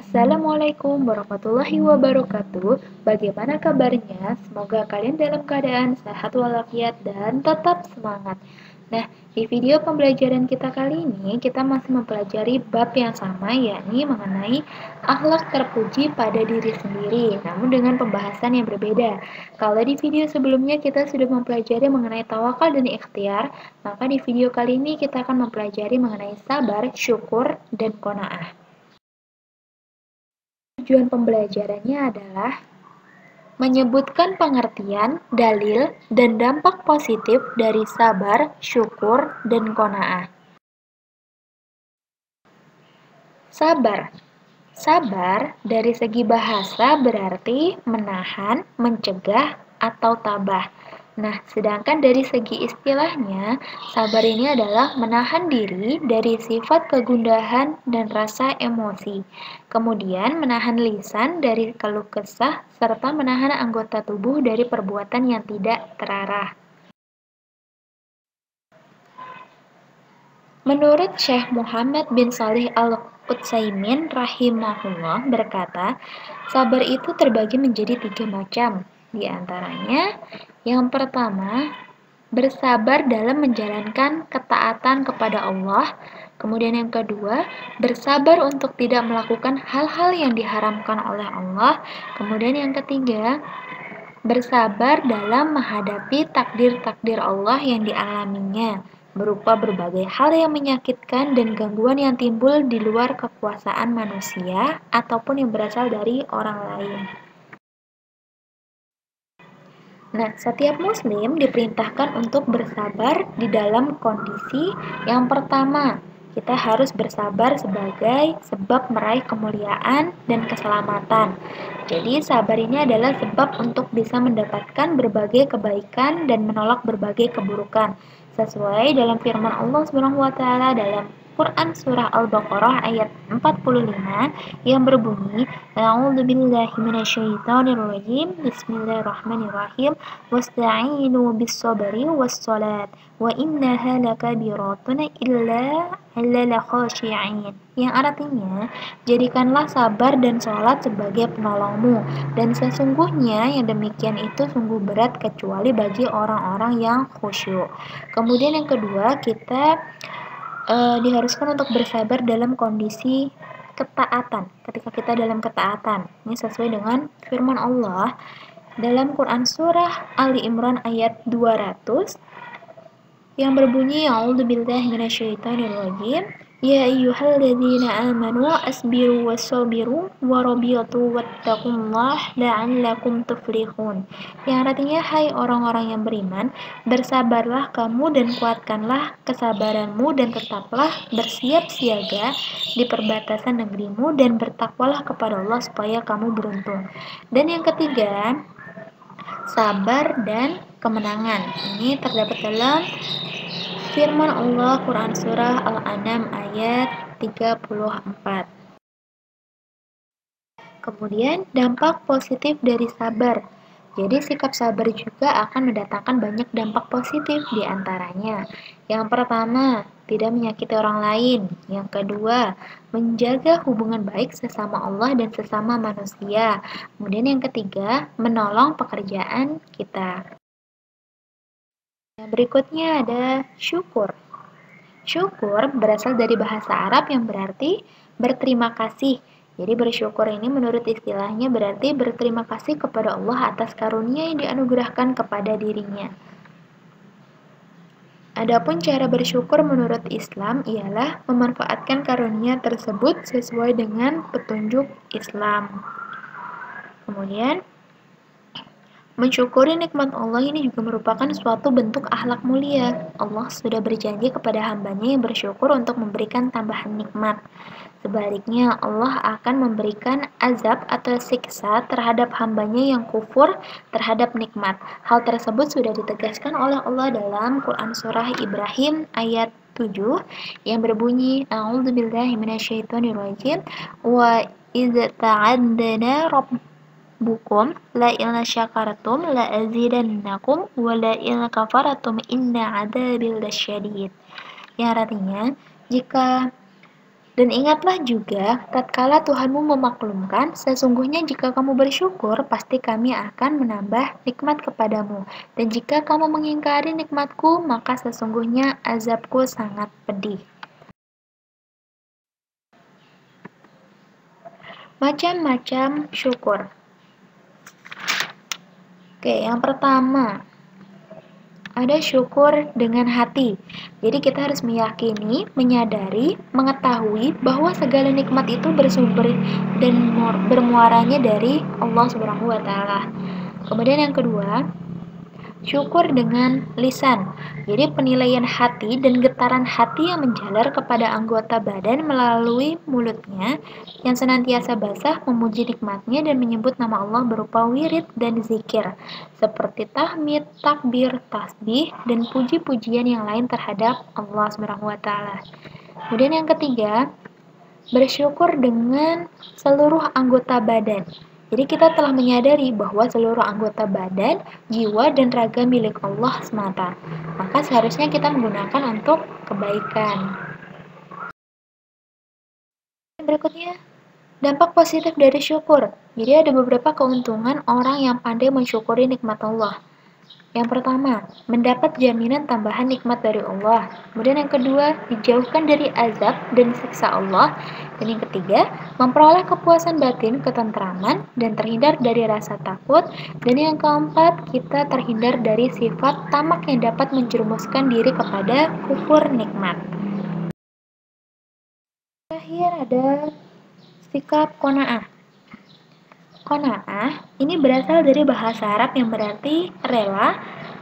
Assalamualaikum warahmatullahi wabarakatuh. Bagaimana kabarnya? Semoga kalian dalam keadaan sehat walafiat dan tetap semangat. Nah, di video pembelajaran kita kali ini, kita masih mempelajari bab yang sama, yakni mengenai akhlak terpuji pada diri sendiri, namun dengan pembahasan yang berbeda. Kalau di video sebelumnya kita sudah mempelajari mengenai tawakal dan ikhtiar, maka di video kali ini kita akan mempelajari mengenai sabar, syukur, dan qanaah. Tujuan pembelajarannya adalah menyebutkan pengertian, dalil, dan dampak positif dari sabar, syukur, dan qanaah. Sabar. Sabar dari segi bahasa berarti menahan, mencegah, atau tabah. Nah, sedangkan dari segi istilahnya, sabar ini adalah menahan diri dari sifat kegundahan dan rasa emosi. Kemudian, menahan lisan dari keluh kesah, serta menahan anggota tubuh dari perbuatan yang tidak terarah. Menurut Syekh Muhammad bin Shalih Al-Utsaimin rahimahullah berkata, sabar itu terbagi menjadi 3 macam. Di antaranya, yang pertama, bersabar dalam menjalankan ketaatan kepada Allah. Kemudian yang kedua, bersabar untuk tidak melakukan hal-hal yang diharamkan oleh Allah. Kemudian yang ketiga, bersabar dalam menghadapi takdir-takdir Allah yang dialaminya, berupa berbagai hal yang menyakitkan dan gangguan yang timbul di luar kekuasaan manusia ataupun yang berasal dari orang lain. Nah, setiap muslim diperintahkan untuk bersabar di dalam kondisi yang pertama. Kita harus bersabar sebagai sebab meraih kemuliaan dan keselamatan. Jadi, sabar ini adalah sebab untuk bisa mendapatkan berbagai kebaikan dan menolak berbagai keburukan. Sesuai dalam firman Allah SWT dalam Quran Surah Al-Baqarah ayat 45 yang berbunyi, A'udzubillahi minasyaitonirrajim, Bismillahirrahmanirrahim, wasta'inu bis-sabri was-salat, wa innaha lakabiratun illa 'alal khashi'in. Yang artinya, jadikanlah sabar dan sholat sebagai penolongmu, dan sesungguhnya yang demikian itu sungguh berat kecuali bagi orang-orang yang khusyuk. Kemudian yang kedua, kita diharuskan untuk bersabar dalam kondisi ketaatan. Ketika kita dalam ketaatan, ini sesuai dengan firman Allah dalam Quran Surah Ali Imran ayat 200 yang berbunyi, A'udzubillahi minasyaitonirrajim, Ya ayyuhalladzina amanu asbiru wassabiru warabitu wattaqullaha la'allakum tuflihun. Yang artinya, hai orang-orang yang beriman, bersabarlah kamu dan kuatkanlah kesabaranmu dan tetaplah bersiap siaga di perbatasan negerimu dan bertakwalah kepada Allah supaya kamu beruntung. Dan yang ketiga, sabar dan kemenangan. Ini terdapat dalam firman Allah Quran Surah Al-An'am ayat 34. Kemudian dampak positif dari sabar. Jadi sikap sabar juga akan mendatangkan banyak dampak positif, di antaranya. Yang pertama, tidak menyakiti orang lain. Yang kedua, menjaga hubungan baik sesama Allah dan sesama manusia. Kemudian yang ketiga, menolong pekerjaan kita. Yang berikutnya ada syukur. Syukur berasal dari bahasa Arab yang berarti berterima kasih. Jadi bersyukur ini menurut istilahnya berarti berterima kasih kepada Allah atas karunia yang dianugerahkan kepada dirinya. Adapun cara bersyukur menurut Islam ialah memanfaatkan karunia tersebut sesuai dengan petunjuk Islam. Kemudian, mensyukuri nikmat Allah ini juga merupakan suatu bentuk akhlak mulia. Allah sudah berjanji kepada hambanya yang bersyukur untuk memberikan tambahan nikmat. Sebaliknya, Allah akan memberikan azab atau siksa terhadap hambanya yang kufur terhadap nikmat. Hal tersebut sudah ditegaskan oleh Allah dalam Quran Surah Ibrahim ayat 7 yang berbunyi, A'udzubillahi minasyaitonirrajim, wa idz ta'addana rabbukum la in syakartum la azidannakum wa la in kafartum inna 'adzabi lasyadid. Yang artinya, jika Dan ingatlah juga, tatkala Tuhanmu memaklumkan, sesungguhnya jika kamu bersyukur, pasti kami akan menambah nikmat kepadamu. Dan jika kamu mengingkari nikmatku, maka sesungguhnya azabku sangat pedih. Macam-macam syukur. Oke, yang pertama, ada syukur dengan hati. Jadi kita harus meyakini, menyadari, mengetahui bahwa segala nikmat itu bersumber dan bermuaranya dari Allah Subhanahu wa taala. Kemudian yang kedua, syukur dengan lisan. Jadi penilaian hati dan getaran hati yang menjalar kepada anggota badan melalui mulutnya yang senantiasa basah memuji nikmatnya dan menyebut nama Allah berupa wirid dan zikir seperti tahmid, takbir, tasbih, dan puji-pujian yang lain terhadap Allah Subhanahu wa taala. Kemudian yang ketiga, bersyukur dengan seluruh anggota badan. Jadi kita telah menyadari bahwa seluruh anggota badan, jiwa, dan raga milik Allah semata. Maka seharusnya kita menggunakan untuk kebaikan. Berikutnya, dampak positif dari syukur. Jadi ada beberapa keuntungan orang yang pandai mensyukuri nikmat Allah. Yang pertama, mendapat jaminan tambahan nikmat dari Allah. Kemudian yang kedua, dijauhkan dari azab dan siksa Allah. Dan yang ketiga, memperoleh kepuasan batin, ketentraman, dan terhindar dari rasa takut. Dan yang keempat, kita terhindar dari sifat tamak yang dapat menjerumuskan diri kepada kufur nikmat. Terakhir ada sikap qanaah. Qanaah ini berasal dari bahasa Arab yang berarti rela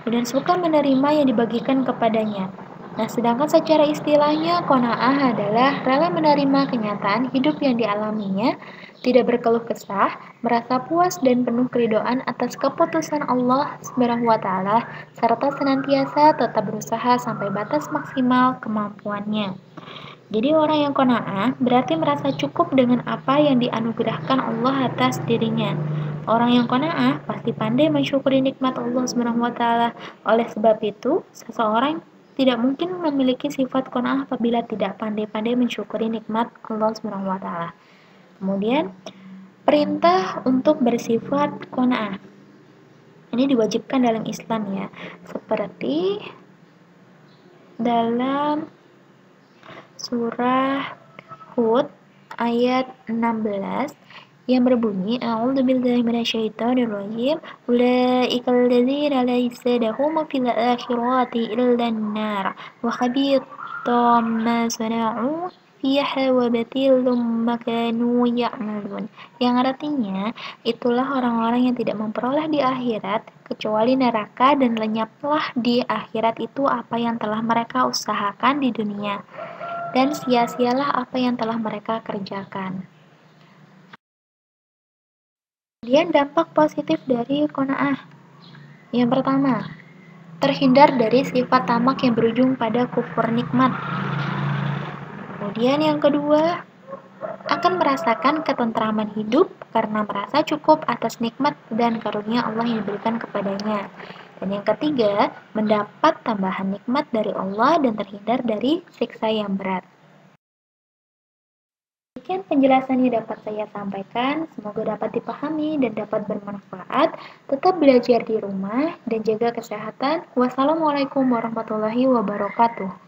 dan suka menerima yang dibagikan kepadanya. Nah, sedangkan secara istilahnya qanaah adalah rela menerima kenyataan hidup yang dialaminya, tidak berkeluh kesah, merasa puas dan penuh keridhaan atas keputusan Allah Subhanahu wa taala serta senantiasa tetap berusaha sampai batas maksimal kemampuannya. Jadi orang yang qanaah berarti merasa cukup dengan apa yang dianugerahkan Allah atas dirinya. Orang yang qanaah pasti pandai mensyukuri nikmat Allah Subhanahu wa taala. Oleh sebab itu, seseorang tidak mungkin memiliki sifat qanaah apabila tidak pandai-pandai mensyukuri nikmat Allah Subhanahu wa taala. Kemudian, perintah untuk bersifat qanaah. Ini diwajibkan dalam Islam ya. Seperti dalam Surah Hud ayat 16 yang berbunyi A'udzubillahi minasyaitonirrajim Ulaikal ladzina laysa lahum fil akhirati illan nar wa habitum ma sana'u fiha wa batilum ma kanu ya'malun. Yang artinya, itulah orang-orang yang tidak memperoleh di akhirat kecuali neraka dan lenyaplah di akhirat itu apa yang telah mereka usahakan di dunia. Dan sia-sialah apa yang telah mereka kerjakan. Kemudian dampak positif dari qanaah. Yang pertama, terhindar dari sifat tamak yang berujung pada kufur nikmat. Kemudian yang kedua, akan merasakan ketentraman hidup karena merasa cukup atas nikmat dan karunia Allah yang diberikan kepadanya. Dan yang ketiga, mendapat tambahan nikmat dari Allah dan terhindar dari siksa yang berat. Demikian penjelasan yang dapat saya sampaikan, semoga dapat dipahami dan dapat bermanfaat. Tetap belajar di rumah dan jaga kesehatan. Wassalamualaikum warahmatullahi wabarakatuh.